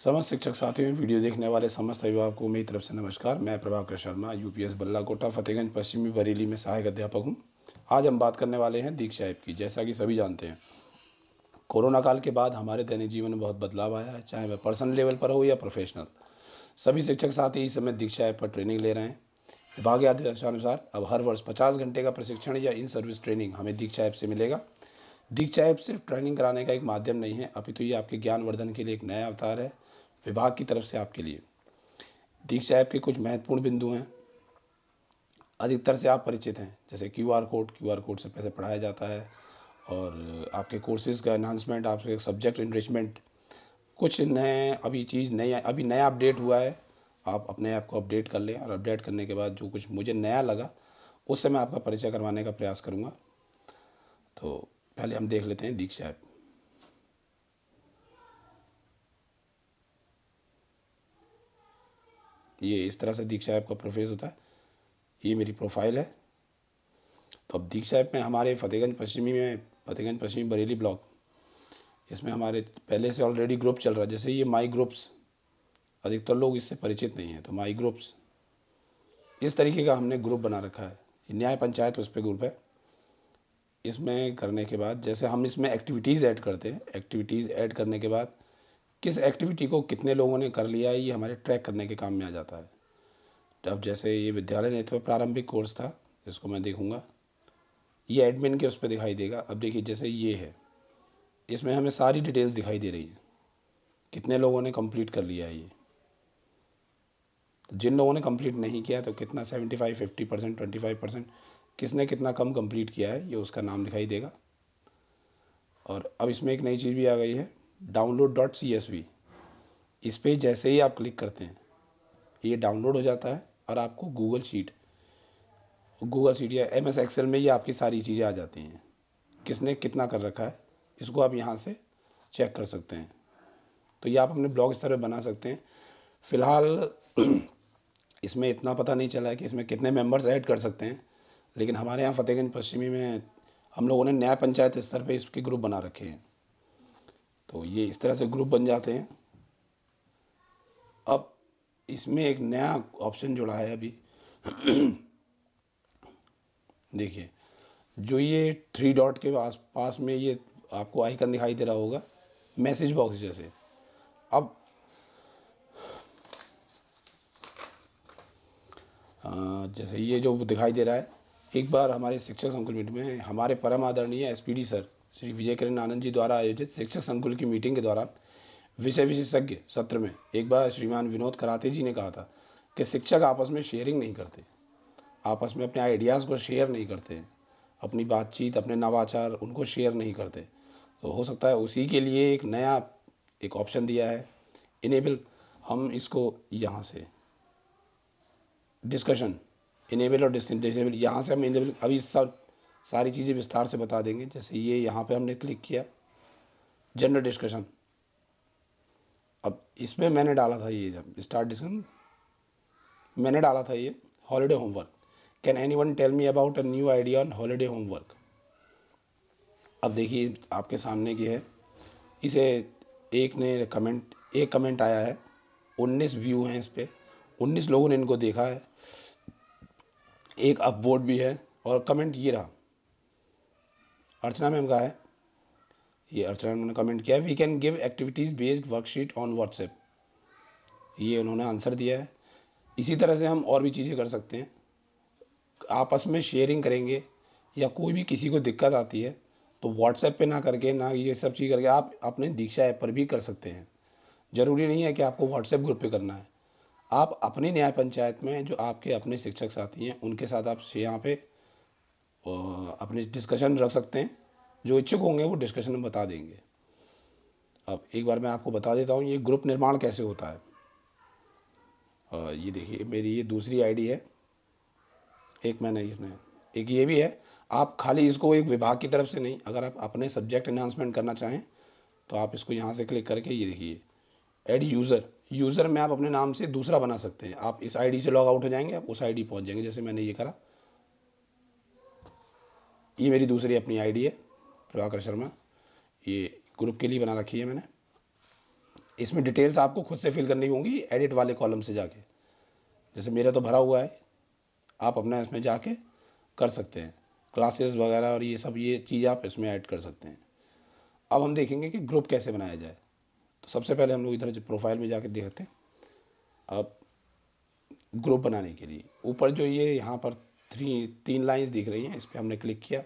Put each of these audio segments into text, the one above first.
समस्त शिक्षक साथियों, वीडियो देखने वाले समस्त अभिभावकों को मेरी तरफ से नमस्कार। मैं प्रभाकर शर्मा, यूपीएस बल्लाकोटा, फतेहगंज पश्चिमी बरेली में सहायक अध्यापक हूं। आज हम बात करने वाले हैं दीक्षा ऐप की। जैसा कि सभी जानते हैं, कोरोना काल के बाद हमारे दैनिक जीवन में बहुत बदलाव आया है, चाहे वह पर्सनल लेवल पर हो या प्रोफेशनल। सभी शिक्षक साथी इस समय दीक्षा ऐप पर ट्रेनिंग ले रहे हैं। विभागीय आदेशानुसार अब हर वर्ष 50 घंटे का प्रशिक्षण या इन सर्विस ट्रेनिंग हमें दीक्षा ऐप से मिलेगा। दीक्षा ऐप सिर्फ ट्रेनिंग कराने का एक माध्यम नहीं है, अपितु ये आपके ज्ञानवर्धन के लिए एक नया अवतार है विभाग की तरफ से आपके लिए। दीक्षा ऐप के कुछ महत्वपूर्ण बिंदु हैं, अधिकतर से आप परिचित हैं, जैसे क्यूआर कोड से पैसे पढ़ाया जाता है, और आपके कोर्सेज़ का एनहांसमेंट, आपके सब्जेक्ट इनरिचमेंट, कुछ नए अभी नया अपडेट हुआ है। आप अपने ऐप को अपडेट कर लें, और अपडेट करने के बाद जो कुछ मुझे नया लगा उससे मैं आपका परिचय करवाने का प्रयास करूँगा। तो पहले हम देख लेते हैं दीक्षा ऐप। ये इस तरह से दीक्षा ऐप का प्रोफेस होता है। ये मेरी प्रोफाइल है। तो अब दीक्षा ऐप में हमारे फतेहगंज पश्चिमी बरेली ब्लॉक, इसमें हमारे पहले से ऑलरेडी ग्रुप चल रहा है। जैसे ये माई ग्रुप्स, अधिकतर लोग इससे परिचित नहीं हैं, तो माई ग्रुप्स इस तरीके का हमने ग्रुप बना रखा है। ये न्याय पंचायत उस पर ग्रुप है। इसमें करने के बाद जैसे हम इसमें एक्टिविटीज़ ऐड करते हैं, एक्टिविटीज़ ऐड करने के बाद किस एक्टिविटी को कितने लोगों ने कर लिया है, ये हमारे ट्रैक करने के काम में आ जाता है। अब जैसे ये विद्यालय नेतृत्व प्रारंभिक कोर्स था, इसको मैं देखूंगा, ये एडमिन के उस पर दिखाई देगा। अब देखिए, जैसे ये है, इसमें हमें सारी डिटेल्स दिखाई दे रही हैं, कितने लोगों ने कंप्लीट कर लिया है ये। तो जिन लोगों ने कंप्लीट नहीं किया तो कितना 75, 50%, 25%, किसने कितना कम कंप्लीट किया है, ये उसका नाम दिखाई देगा। और अब इसमें एक नई चीज़ भी आ गई है, download.csv। इस पर जैसे ही आप क्लिक करते हैं, ये डाउनलोड हो जाता है और आपको गूगल शीट या MS एक्सेल में ये आपकी सारी चीज़ें आ जाती हैं, किसने कितना कर रखा है, इसको आप यहाँ से चेक कर सकते हैं। तो ये आप अपने ब्लॉग स्तर पर बना सकते हैं। फ़िलहाल इसमें इतना पता नहीं चला है कि इसमें कितने मेंबर्स ऐड कर सकते हैं, लेकिन हमारे यहाँ फतेहगंज पश्चिमी में हम लोगों ने न्याय पंचायत स्तर पे इसके ग्रुप बना रखे हैं। तो ये इस तरह से ग्रुप बन जाते हैं। अब इसमें एक नया ऑप्शन जुड़ा है अभी। देखिए, जो ये 3 डॉट के पास में ये आपको आइकन दिखाई दे रहा होगा, मैसेज बॉक्स जैसे। अब जैसे ये जो दिखाई दे रहा है, एक बार हमारे शिक्षक संकुल मीटिंग में हमारे परम आदरणीय SPD सर श्री विजय किरण आनंद जी द्वारा आयोजित शिक्षक संकुल की मीटिंग के दौरान विषय विशेषज्ञ सत्र में एक बार श्रीमान विनोद कराते जी ने कहा था कि शिक्षक आपस में शेयरिंग नहीं करते, आपस में अपने आइडियाज़ को शेयर नहीं करते हैं, अपनी बातचीत, अपने नवाचार उनको शेयर नहीं करते। तो हो सकता है उसी के लिए एक नया एक ऑप्शन दिया है, इनेबल। हम इसको यहाँ से डिस्कशन, इनेबल और डिसेबल, यहाँ से हम इनेबल, अभी सब सारी चीज़ें विस्तार से बता देंगे। जैसे ये यहाँ पे हमने क्लिक किया, जनरल डिस्कशन। अब इसमें मैंने डाला था ये, जब स्टार्ट डिस्कशन मैंने डाला था ये holiday homework, can anyone tell me about a new idea on holiday homework. अब देखिए आपके सामने की है, इसे एक कमेंट आया है, 19 व्यू हैं इस पर, 19 लोगों ने इनको देखा है, एक अपवोट भी है। और कमेंट ये रहा, अर्चना मैम का है, ये अर्चना मैम ने कमेंट किया है, we can give activities based worksheet on WhatsApp. ये उन्होंने आंसर दिया है। इसी तरह से हम और भी चीज़ें कर सकते हैं, आपस में शेयरिंग करेंगे, या कोई भी किसी को दिक्कत आती है तो व्हाट्सएप पे ना करके, ना ये सब चीज़ करके, आप अपने दीक्षा ऐप पर भी कर सकते हैं। ज़रूरी नहीं है कि आपको व्हाट्सएप ग्रुप पे करना है। आप अपनी न्याय पंचायत में जो आपके अपने शिक्षक साथी हैं उनके साथ आप यहाँ पे अपनी डिस्कशन रख सकते हैं। जो इच्छुक होंगे वो डिस्कशन में बता देंगे। अब एक बार मैं आपको बता देता हूँ ये ग्रुप निर्माण कैसे होता है। ये देखिए, मेरी ये दूसरी आईडी है, एक मैंने इसमें एक ये भी है। आप खाली इसको एक विभाग की तरफ से नहीं, अगर आप अपने सब्जेक्ट एनहांसमेंट करना चाहें तो आप इसको यहाँ से क्लिक करके, ये देखिए ऐड यूज़र में आप अपने नाम से दूसरा बना सकते हैं। आप इस आईडी से लॉग आउट हो जाएंगे, आप उस आईडी पहुँच जाएंगे, जैसे मैंने ये करा। ये मेरी दूसरी अपनी आईडी है, प्रभाकर शर्मा, ये ग्रुप के लिए बना रखी है मैंने। इसमें डिटेल्स आपको खुद से फिल करनी होंगी एडिट वाले कॉलम से जाके। जैसे मेरा तो भरा हुआ है, आप अपना इसमें जाके कर सकते हैं, क्लासेस वगैरह और ये सब ये चीज़ आप इसमें ऐड कर सकते हैं। अब हम देखेंगे कि ग्रुप कैसे बनाया जाए। तो सबसे पहले हम लोग इधर जो प्रोफाइल में जाके देखते हैं। अब ग्रुप बनाने के लिए ऊपर जो ये यहाँ पर तीन लाइंस दिख रही हैं, इस पर हमने क्लिक किया।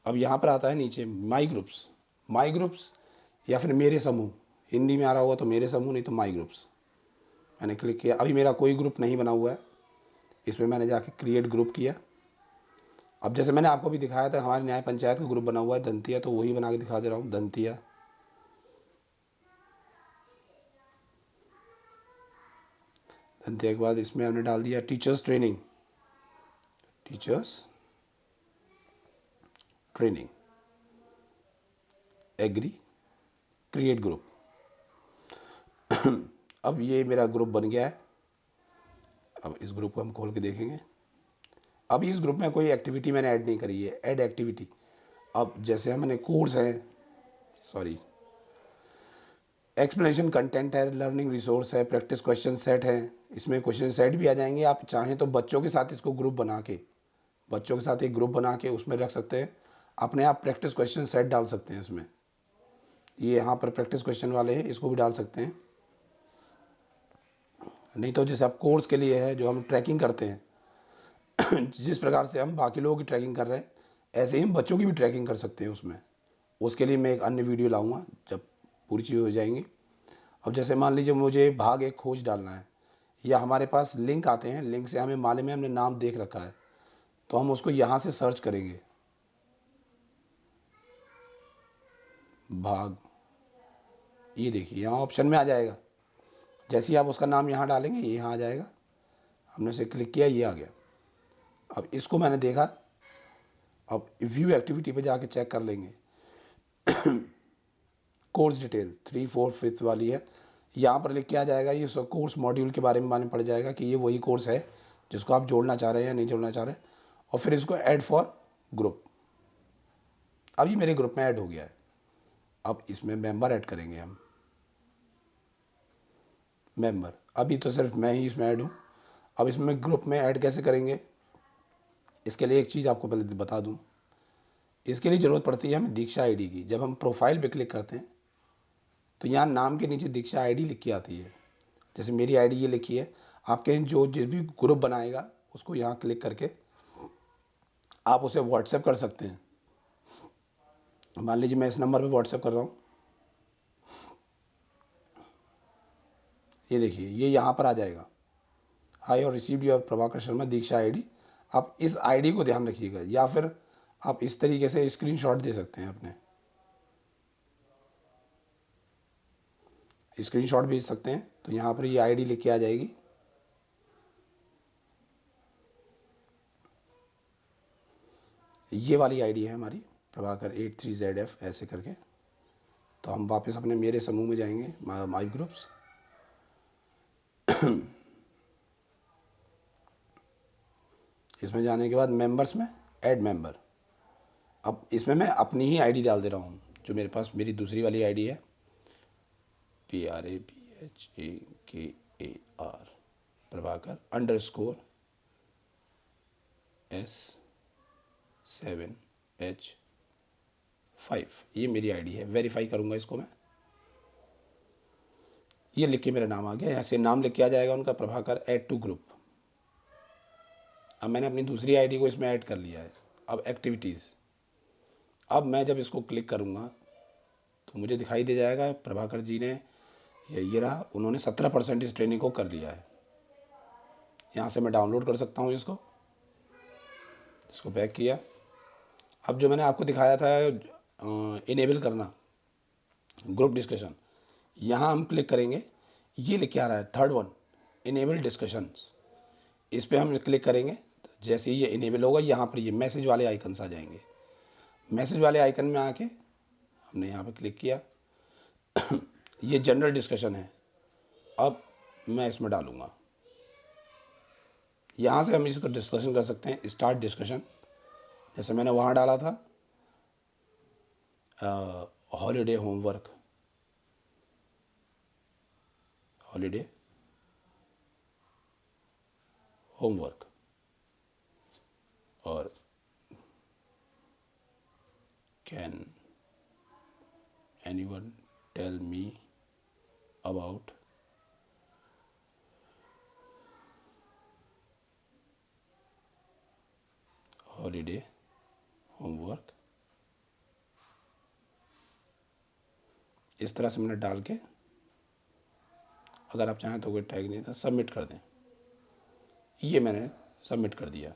अब यहाँ पर आता है नीचे माई ग्रुप्स या फिर मेरे समूह, हिंदी में आ रहा होगा तो मेरे समूह, नहीं तो माई ग्रुप्स। मैंने क्लिक किया। अभी मेरा कोई ग्रुप नहीं बना हुआ है, इसमें मैंने जाके क्रिएट ग्रुप किया। अब जैसे मैंने आपको भी दिखाया था हमारे न्याय पंचायत का ग्रुप बना हुआ है दंतिया, तो वही बना के दिखा दे रहा हूँ दंतिया। दंतिया के बाद इसमें हमने डाल दिया teachers training agree create group. अब ये मेरा ग्रुप बन गया है। अब इस ग्रुप को हम खोल के देखेंगे। अब इस ग्रुप में कोई एक्टिविटी मैंने ऐड नहीं करी है, ऐड एक्टिविटी। अब जैसे हमने कोर्स है, सॉरी, एक्सप्लेनेशन कंटेंट है, लर्निंग रिसोर्स है, प्रैक्टिस क्वेश्चन सेट है। इसमें क्वेश्चन सेट भी आ जाएंगे। आप चाहें तो बच्चों के साथ इसको ग्रुप बना के, बच्चों के साथ एक ग्रुप बना के उसमें रख सकते हैं। अपने आप प्रैक्टिस क्वेश्चन सेट डाल सकते हैं इसमें। ये यहाँ पर प्रैक्टिस क्वेश्चन वाले हैं, इसको भी डाल सकते हैं। नहीं तो जैसे आप कोर्स के लिए है जो हम ट्रैकिंग करते हैं जिस प्रकार से हम बाकी लोगों की ट्रैकिंग कर रहे हैं, ऐसे ही हम बच्चों की भी ट्रैकिंग कर सकते हैं उसमें। उसके लिए मैं एक अन्य वीडियो लाऊंगा जब पूरी चीज़ हो जाएंगी। अब जैसे मान लीजिए मुझे भाग एक खोज डालना है, या हमारे पास लिंक आते हैं, लिंक से हमें माले में हमने नाम देख रखा है, तो हम उसको यहाँ से सर्च करेंगे। भाग, ये देखिए यहाँ ऑप्शन में आ जाएगा। जैसे ही आप उसका नाम यहाँ डालेंगे ये यहाँ आ जाएगा। हमने उसे क्लिक किया, ये आ गया। अब इसको मैंने देखा। अब व्यू एक्टिविटी पे जाके चेक कर लेंगे। कोर्स डिटेल 3, 4, 5 वाली है, यहाँ पर लिख के आ जाएगा। ये सब कोर्स मॉड्यूल के बारे में मालूम पड़ जाएगा कि ये वही कोर्स है जिसको आप जोड़ना चाह रहे हैं या नहीं जोड़ना चाह रहे। और फिर इसको ऐड फॉर ग्रुप। अब ये मेरे ग्रुप में ऐड हो गया है। अब इसमें मेंबर ऐड करेंगे हम। मेंबर, अभी तो सिर्फ मैं ही इसमें ऐड हूँ। अब इसमें ग्रुप में ऐड कैसे करेंगे, इसके लिए एक चीज़ आपको पहले बता दूँ। इसके लिए ज़रूरत पड़ती है हमें दीक्षा आईडी की। जब हम प्रोफाइल पे क्लिक करते हैं तो यहाँ नाम के नीचे दीक्षा आईडी लिख के आती है। जैसे मेरी आईडी ये लिखी है। आपके जो जिस भी ग्रुप बनाएगा उसको यहाँ क्लिक करके आप उसे व्हाट्सएप कर सकते हैं। मान लीजिए मैं इस नंबर पे व्हाट्सएप कर रहा हूँ, ये देखिए ये यहाँ पर आ जाएगा, हाई और received your Prabhakar Sharma Diksha ID. आप इस आईडी को ध्यान रखिएगा, या फिर आप इस तरीके से स्क्रीनशॉट दे सकते हैं, अपने स्क्रीनशॉट भेज सकते हैं। तो यहाँ पर ये आईडी लिख के आ जाएगी। ये वाली आईडी है हमारी प्रभाकर 83ZF ऐसे करके। तो हम वापस अपने मेरे समूह में जाएंगे, माई ग्रुप्स। इसमें जाने के बाद मेंबर्स में ऐड मेंबर। अब इसमें मैं अपनी ही आईडी डाल दे रहा हूँ, जो मेरे पास मेरी दूसरी वाली आईडी है, PRABHAKAR प्रभाकर _S7H5। ये मेरी आईडी है। वेरीफाई करूँगा इसको मैं। ये लिख के मेरा नाम आ गया। ऐसे नाम लिख के आ जाएगा उनका, प्रभाकर ऐड टू ग्रुप। अब मैंने अपनी दूसरी आईडी को इसमें ऐड कर लिया है। अब एक्टिविटीज़, अब मैं जब इसको क्लिक करूँगा तो मुझे दिखाई दे जाएगा प्रभाकर जी ने, ये रहा, उन्होंने 17% इस ट्रेनिंग को कर लिया है। यहाँ से मैं डाउनलोड कर सकता हूँ इसको बैक किया। अब जो मैंने आपको दिखाया था इनेबल करना ग्रुप डिस्कशन, यहाँ हम क्लिक करेंगे। ये लिख के आ रहा है थर्ड वन, इनेबल डिस्कशंस। इस पर हम क्लिक करेंगे तो जैसे ही ये इनेबल होगा यहाँ पर ये मैसेज वाले आइकन्स आ जाएंगे। मैसेज वाले आइकन में आके हमने यहाँ पर क्लिक किया। ये जनरल डिस्कशन है। अब मैं इसमें डालूँगा, यहाँ से हम इसको डिस्कशन कर सकते हैं। स्टार्ट डिस्कशन, जैसे मैंने वहाँ डाला था हॉलीडे होमवर्क, हॉलीडे होमवर्क। और can anyone tell me about holiday homework. इस तरह से मैंने डाल के, अगर आप चाहें तो कोई टैग नहीं था, सबमिट कर दें। ये मैंने सबमिट कर दिया।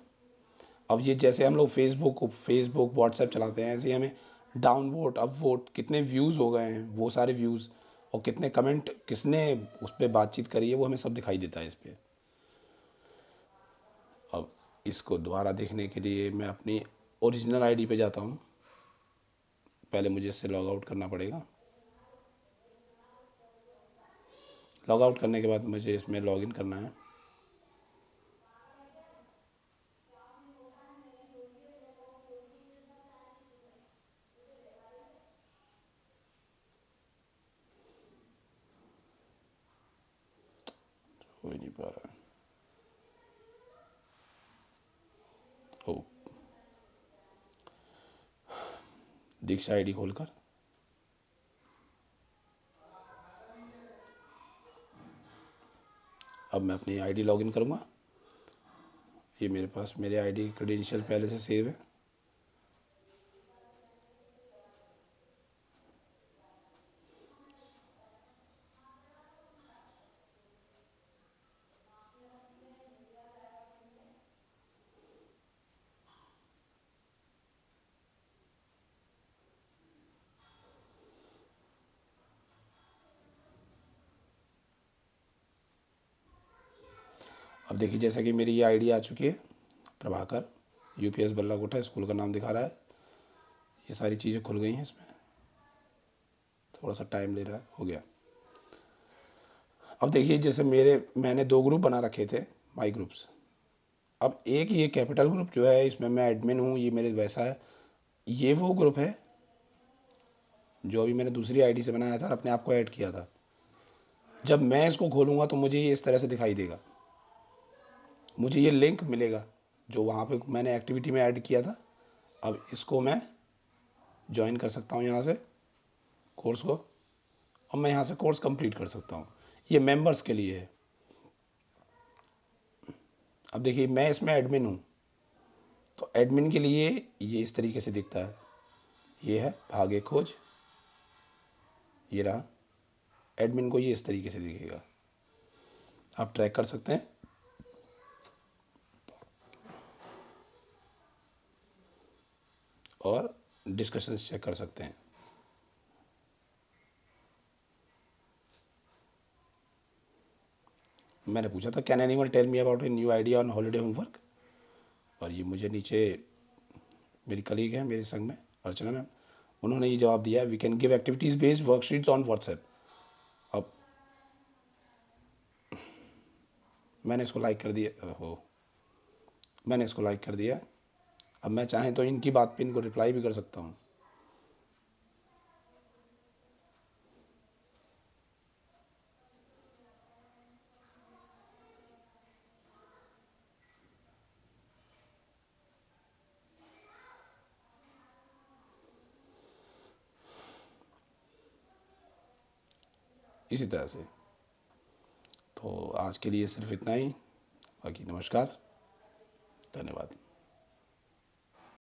अब ये जैसे हम लोग फेसबुक व्हाट्सएप चलाते हैं, ऐसे ही हमें डाउन वोट अप वोट, कितने व्यूज़ हो गए हैं वो सारे व्यूज़, और कितने कमेंट किसने उस पर बातचीत करी है, वो हमें सब दिखाई देता है इस पर। अब इसको दोबारा देखने के लिए मैं अपनी ओरिजिनल आईडी पे जाता हूँ। पहले मुझे इससे लॉग आउट करना पड़ेगा। लॉग आउट करने के बाद मुझे इसमें लॉग इन करना है। हो ही नहीं पा रहा है। हो, दीक्षा आईडी खोलकर अब मैं अपनी आईडी लॉगिन करूँगा। ये मेरे पास मेरे आईडी क्रेडेंशियल पहले से सेव है। अब देखिए, जैसा कि मेरी ये आईडी आ चुकी है, प्रभाकर यूपीएस बल्लाकोटा स्कूल का नाम दिखा रहा है। ये सारी चीज़ें खुल गई हैं इसमें। थोड़ा सा टाइम ले रहा है, हो गया। अब देखिए, जैसे मैंने 2 ग्रुप बना रखे थे, माई ग्रुप्स। अब एक ये कैपिटल ग्रुप जो है, इसमें मैं एडमिन हूँ, ये मेरे वैसा है। ये वो ग्रुप है जो अभी मैंने दूसरी आईडी से बनाया था और अपने आप को ऐड किया था। जब मैं इसको खोलूँगा तो मुझे ये इस तरह से दिखाई देगा। मुझे ये लिंक मिलेगा जो वहाँ पे मैंने एक्टिविटी में ऐड किया था। अब इसको मैं ज्वाइन कर सकता हूँ यहाँ से कोर्स को, और मैं यहाँ से कोर्स कंप्लीट कर सकता हूँ। ये मेंबर्स के लिए है। अब देखिए, मैं इसमें एडमिन हूँ, तो एडमिन के लिए ये इस तरीके से दिखता है। ये है भाग्य खोज, ये रहा। एडमिन को ये इस तरीके से दिखेगा, आप ट्रैक कर सकते हैं। और डिस्कशन चेक कर सकते हैं। मैंने पूछा था can anyone tell me about a new idea on holiday homework, और ये मुझे नीचे मेरी कलीग है मेरे संग में, अर्चना मैम, उन्होंने ये जवाब दिया, we can give activities based worksheets on WhatsApp. अब मैंने इसको लाइक कर दिया, मैंने इसको लाइक कर दिया। अब मैं चाहें तो इनकी बात पे इनको रिप्लाई भी कर सकता हूँ। इसी तरह से। तो आज के लिए सिर्फ इतना ही। बाकी नमस्कार, धन्यवाद।